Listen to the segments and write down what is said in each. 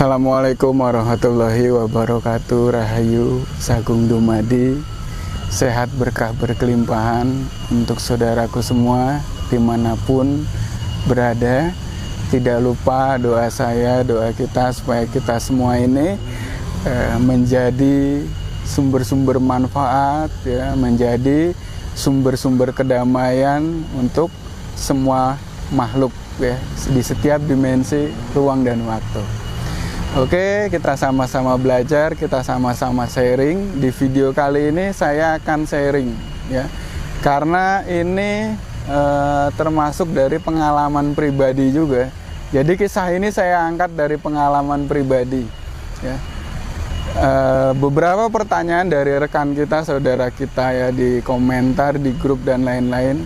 Assalamualaikum warahmatullahi wabarakatuh. Rahayu Sagung Dumadi, sehat berkah berkelimpahan untuk saudaraku semua dimanapun berada. Tidak lupa doa saya, doa kita supaya kita semua ini menjadi sumber-sumber manfaat, ya, menjadi sumber-sumber kedamaian untuk semua makhluk, ya, di setiap dimensi ruang dan waktu. Oke, kita sama-sama belajar, kita sama-sama sharing. Di video kali ini saya akan sharing, ya, karena ini termasuk dari pengalaman pribadi juga. Jadi kisah ini saya angkat dari pengalaman pribadi, ya. Beberapa pertanyaan dari rekan kita, saudara kita, ya, di komentar, di grup dan lain-lain.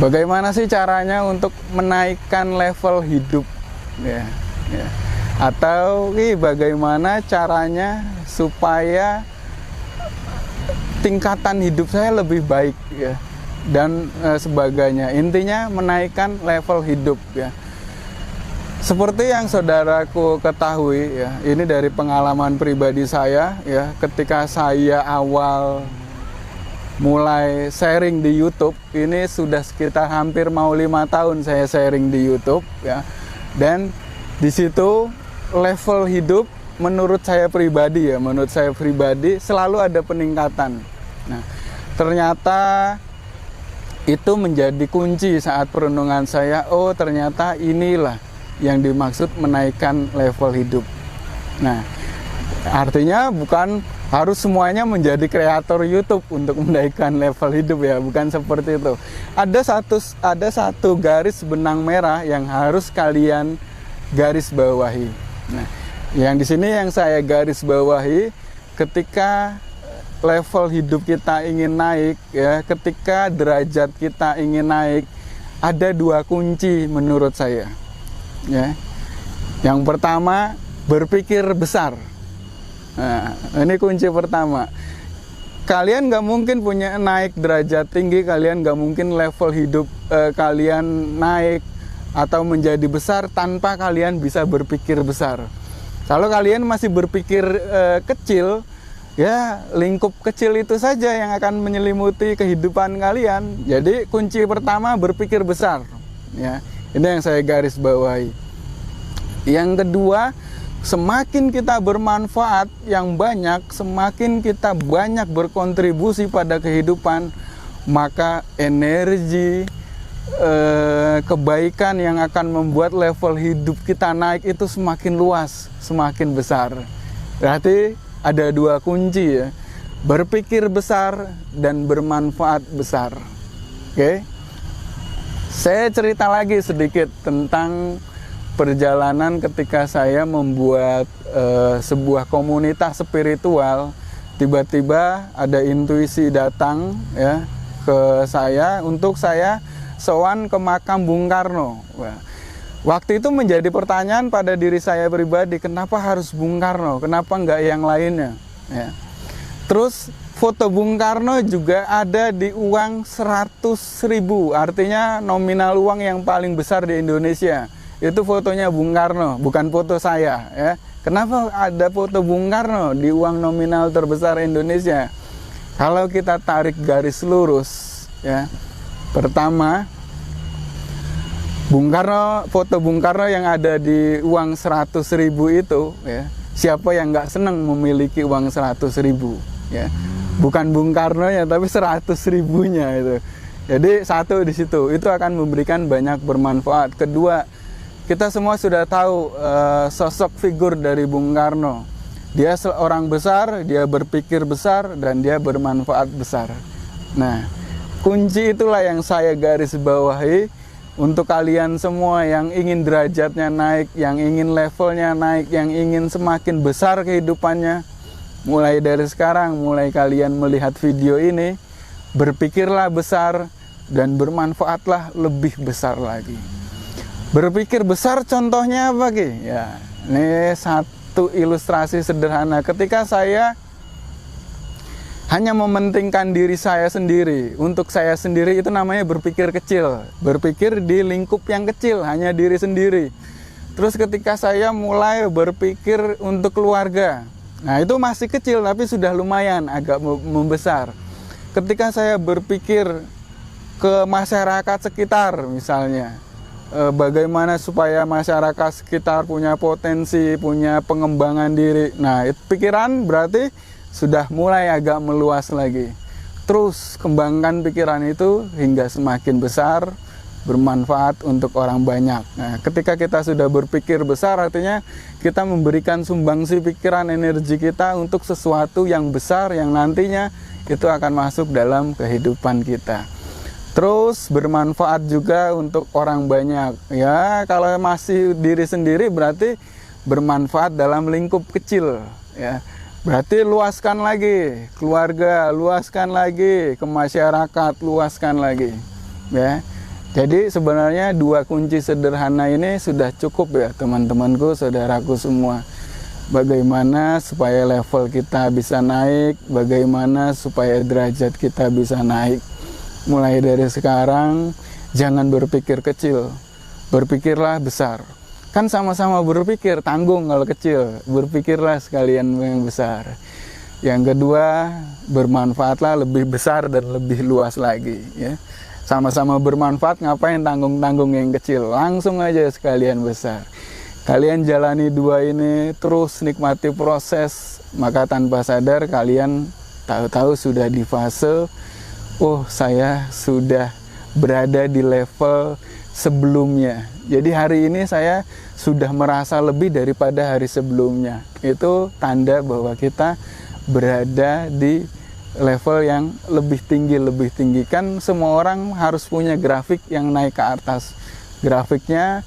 Bagaimana sih caranya untuk menaikkan level hidup, ya, ya. Atau bagaimana caranya supaya tingkatan hidup saya lebih baik, ya, dan sebagainya. Intinya menaikkan level hidup, ya. Seperti yang saudaraku ketahui, ya, ini dari pengalaman pribadi saya, ya, ketika saya awal mulai sharing di YouTube, ini sudah sekitar hampir mau 5 tahun saya sharing di YouTube, ya. Dan di situ level hidup menurut saya pribadi, ya, menurut saya pribadi selalu ada peningkatan. Nah, ternyata itu menjadi kunci saat perenungan saya. Oh, ternyata inilah yang dimaksud menaikkan level hidup. Nah, artinya bukan harus semuanya menjadi kreator YouTube untuk menaikkan level hidup, ya, bukan seperti itu. Ada satu garis benang merah yang harus kalian garis bawahi. Nah, yang di sini yang saya garis bawahi, ketika level hidup kita ingin naik, ya, ketika derajat kita ingin naik, ada 2 kunci menurut saya, ya. Yang pertama, berpikir besar. Nah, ini kunci pertama. Kalian nggak mungkin punya naik derajat tinggi, kalian nggak mungkin level hidup kalian naik atau menjadi besar tanpa kalian bisa berpikir besar. Kalau kalian masih berpikir kecil, ya, lingkup kecil itu saja yang akan menyelimuti kehidupan kalian. Jadi kunci pertama berpikir besar, ya. Ini yang saya garis bawahi. Yang kedua, semakin kita bermanfaat yang banyak, semakin kita banyak berkontribusi pada kehidupan, maka energi kebaikan yang akan membuat level hidup kita naik itu semakin luas, semakin besar. Berarti ada 2 kunci, ya, berpikir besar dan bermanfaat besar. Oke, saya cerita lagi sedikit tentang perjalanan ketika saya membuat sebuah komunitas spiritual. Tiba-tiba ada intuisi datang, ya, ke saya untuk saya sowan ke makam Bung Karno. Waktu itu menjadi pertanyaan pada diri saya pribadi, kenapa harus Bung Karno? Kenapa enggak yang lainnya? Ya. Terus foto Bung Karno juga ada di uang 100.000, artinya nominal uang yang paling besar di Indonesia. Itu fotonya Bung Karno, bukan foto saya, ya. Kenapa ada foto Bung Karno di uang nominal terbesar Indonesia? Kalau kita tarik garis lurus, ya. Pertama, Bung Karno, foto Bung Karno yang ada di uang 100.000 itu, ya, siapa yang nggak senang memiliki uang 100.000, ya. Bukan Bung Karno ya, tapi 100.000-nya itu. Jadi satu di situ, itu akan memberikan banyak bermanfaat. Kedua, kita semua sudah tahu sosok figur dari Bung Karno. Dia seorang besar, dia berpikir besar, dan dia bermanfaat besar. Nah, kunci itulah yang saya garis bawahi untuk kalian semua yang ingin derajatnya naik, yang ingin levelnya naik, yang ingin semakin besar kehidupannya. Mulai dari sekarang, mulai kalian melihat video ini, berpikirlah besar dan bermanfaatlah lebih besar lagi. Berpikir besar contohnya apa, Ki? Ya, ini satu ilustrasi sederhana. Ketika saya hanya mementingkan diri saya sendiri, untuk saya sendiri, itu namanya berpikir kecil. Berpikir di lingkup yang kecil, hanya diri sendiri. Terus ketika saya mulai berpikir untuk keluarga, nah itu masih kecil tapi sudah lumayan agak membesar. Ketika saya berpikir ke masyarakat sekitar misalnya, bagaimana supaya masyarakat sekitar punya potensi, punya pengembangan diri. Nah, pikiran berarti sudah mulai agak meluas lagi. Terus kembangkan pikiran itu hingga semakin besar, bermanfaat untuk orang banyak. Nah, ketika kita sudah berpikir besar, artinya kita memberikan sumbangsi pikiran energi kita untuk sesuatu yang besar yang nantinya itu akan masuk dalam kehidupan kita. Terus bermanfaat juga untuk orang banyak. Ya, kalau masih diri sendiri berarti bermanfaat dalam lingkup kecil. Ya, berarti luaskan lagi keluarga, luaskan lagi ke masyarakat, luaskan lagi. Ya. Jadi sebenarnya 2 kunci sederhana ini sudah cukup ya teman-temanku, saudaraku semua. Bagaimana supaya level kita bisa naik, bagaimana supaya derajat kita bisa naik. Mulai dari sekarang jangan berpikir kecil, berpikirlah besar. Kan sama-sama berpikir, tanggung kalau kecil, berpikirlah sekalian yang besar. Yang kedua, bermanfaatlah lebih besar dan lebih luas lagi ya. Sama-sama bermanfaat, ngapain tanggung-tanggung yang kecil, langsung aja sekalian besar. Kalian jalani 2 ini, terus nikmati proses, maka tanpa sadar kalian tahu-tahu sudah di fase, oh saya sudah berada di level sebelumnya. Jadi hari ini saya sudah merasa lebih daripada hari sebelumnya. Itu tanda bahwa kita berada di level yang lebih tinggi. Kan semua orang harus punya grafik yang naik ke atas. Grafiknya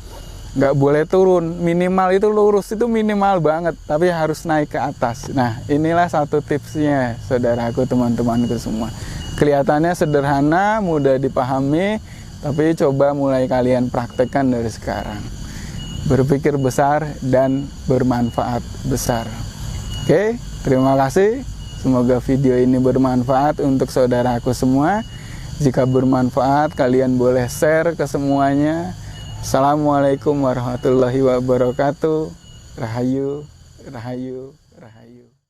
nggak boleh turun, minimal itu lurus, itu minimal banget, tapi harus naik ke atas. Nah, inilah satu tipsnya, saudaraku, teman-temanku semua. Kelihatannya sederhana, mudah dipahami, tapi coba mulai kalian praktekkan dari sekarang. Berpikir besar dan bermanfaat besar. Oke, terima kasih. Semoga video ini bermanfaat untuk saudaraku semua. Jika bermanfaat, kalian boleh share ke semuanya. Assalamualaikum warahmatullahi wabarakatuh. Rahayu, rahayu, rahayu.